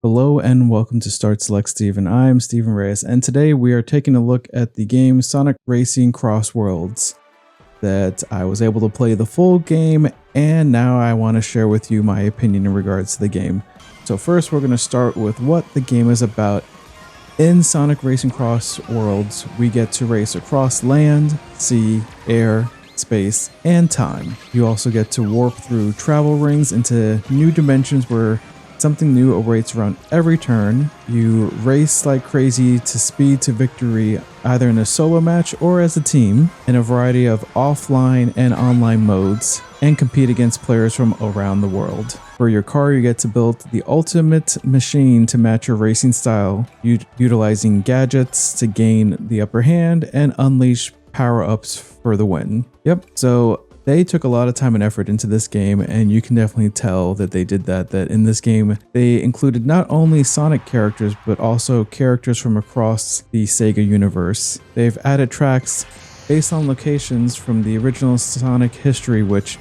Hello and welcome to Start Select Steve, and I'm Steven Reyes, and today we are taking a look at the game Sonic Racing CrossWorlds that I was able to play the full game, and now I want to share with you my opinion in regards to the game. So first we're going to start with what the game is about. In Sonic Racing CrossWorlds, we get to race across land, sea, air, space, and time. You also get to warp through travel rings into new dimensions where something new awaits around every turn. You race like crazy to speed to victory, either in a solo match or as a team, in a variety of offline and online modes, and compete against players from around the world. For your car, you get to build the ultimate machine to match your racing style, utilizing gadgets to gain the upper hand and unleash power-ups for the win. Yep, so they took a lot of time and effort into this game, and you can definitely tell that they did that in this game they included not only Sonic characters but also characters from across the Sega universe. They've added tracks based on locations from the original Sonic history, which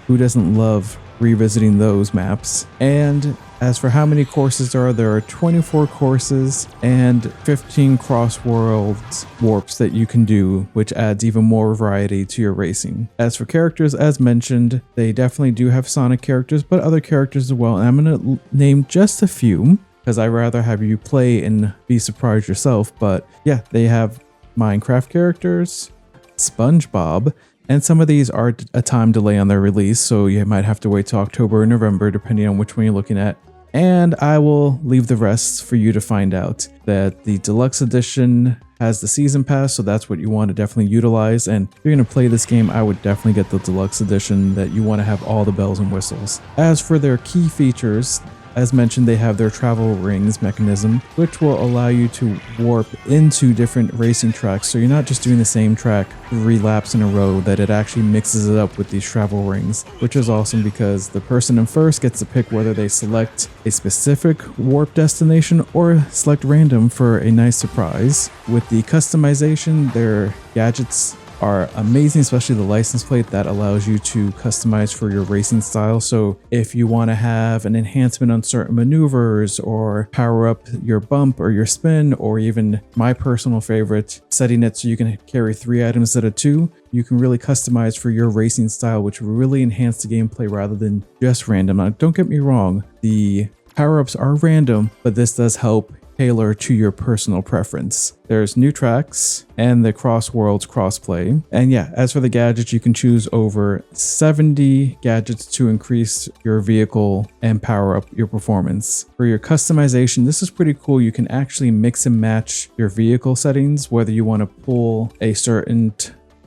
who doesn't love revisiting those maps? And as for how many courses there are 24 courses and 15 CrossWorlds warps that you can do, which adds even more variety to your racing. As for characters, as mentioned, they definitely do have Sonic characters, but other characters as well. And I'm going to name just a few because I'd rather have you play and be surprised yourself. But yeah, they have Minecraft characters, SpongeBob, and some of these are a time delay on their release, so you might have to wait till October or November depending on which one you're looking at. And I will leave the rest for you to find out. That the deluxe edition has the season pass, so that's what you want to definitely utilize. And if you're going to play this game, I would definitely get the deluxe edition, that you want to have all the bells and whistles. As for their key features, as mentioned, they have their travel rings mechanism, which will allow you to warp into different racing tracks. So you're not just doing the same track 3 laps in a row, that it actually mixes it up with these travel rings, which is awesome because the person in first gets to pick whether they select a specific warp destination or select random for a nice surprise. With the customization, their gadgets are amazing, especially the license plate that allows you to customize for your racing style. So if you want to have an enhancement on certain maneuvers or power up your bump or your spin, or even my personal favorite, setting it so you can carry 3 items instead of 2, you can really customize for your racing style, which will really enhance the gameplay rather than just random. Now, don't get me wrong, the power-ups are random, but this does help tailor to your personal preference. There's new tracks and the CrossWorlds crossplay. And yeah, as for the gadgets, you can choose over 70 gadgets to increase your vehicle and power up your performance. For your customization, this is pretty cool. You can actually mix and match your vehicle settings, whether you want to pull a certain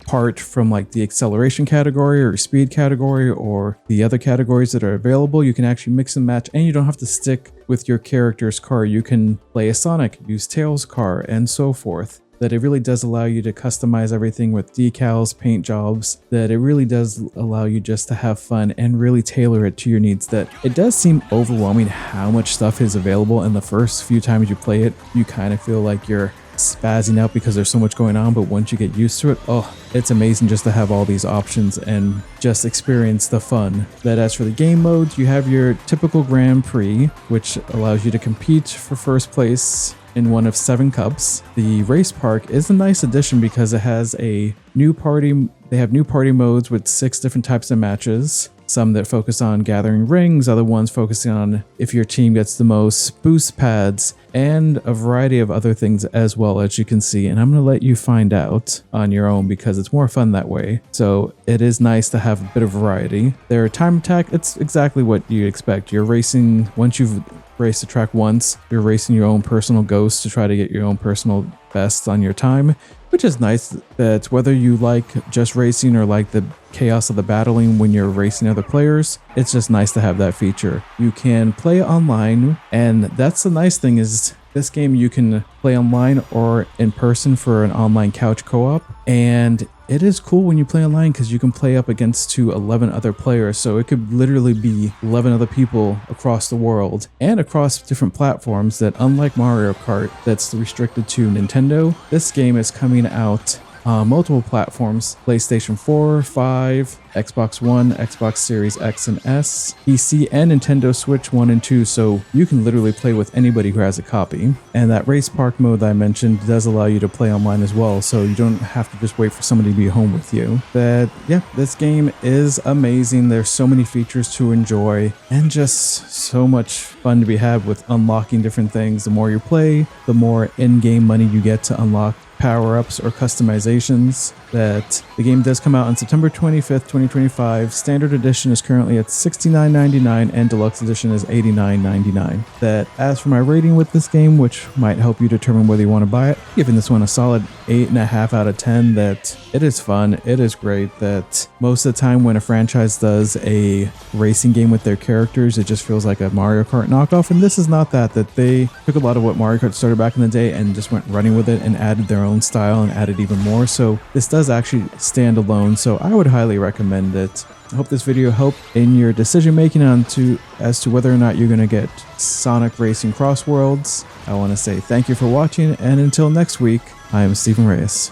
part from like the acceleration category or speed category or the other categories that are available. You can actually mix and match, and you don't have to stick with your character's car. You can play a Sonic, use Tails' car, and so forth. That it really does allow you to customize everything with decals, paint jobs, that it really does allow you just to have fun and really tailor it to your needs. That it does seem overwhelming how much stuff is available, and the first few times you play it, you kind of feel like you're spazzing out because there's so much going on. But once you get used to it, oh, it's amazing just to have all these options and just experience the fun. That as for the game modes, you have your typical Grand Prix, which allows you to compete for first place in one of 7 cups. The race park is a nice addition because it has a new party. They have new party modes with 6 different types of matches. Some that focus on gathering rings, other ones focusing on if your team gets the most boost pads, and a variety of other things as well, as you can see. And I'm going to let you find out on your own because it's more fun that way. So it is nice to have a bit of variety. Their time attack, it's exactly what you expect. You're racing, once you've raced the track once, you're racing your own personal ghost to try to get your own personal best on your time, which is nice. That whether you like just racing or like the chaos of the battling when you're racing other players, it's just nice to have that feature. You can play online, and that's the nice thing is this game you can play online or in person for an online couch co-op. And it is cool when you play online because you can play up against 11 other players. So it could literally be 11 other people across the world and across different platforms. That unlike Mario Kart that's restricted to Nintendo, this game is coming out on multiple platforms: PlayStation 4, 5, Xbox One, Xbox Series X and S, PC, and Nintendo Switch 1 and 2, so you can literally play with anybody who has a copy. And that race park mode that I mentioned does allow you to play online as well, so you don't have to just wait for somebody to be home with you. But yeah, this game is amazing. There's so many features to enjoy and just so much fun to be had with unlocking different things. The more you play, the more in-game money you get to unlock power-ups or customizations. That the game does come out on September 25th, 2025. Standard edition is currently at $69.99 and deluxe edition is $89.99. That as for my rating with this game, which might help you determine whether you want to buy it, giving this one a solid 8.5 out of 10. That it is fun, it is great. That most of the time when a franchise does a racing game with their characters, it just feels like a Mario Kart knockoff, and this is not that. That they took a lot of what Mario Kart started back in the day and just went running with it and added their own style and added even more. So this does actually stand alone, so I would highly recommend it. I hope this video helped in your decision making as to whether or not you're going to get Sonic Racing CrossWorlds. I want to say thank you for watching, and until next week, I am Stephen Reyes.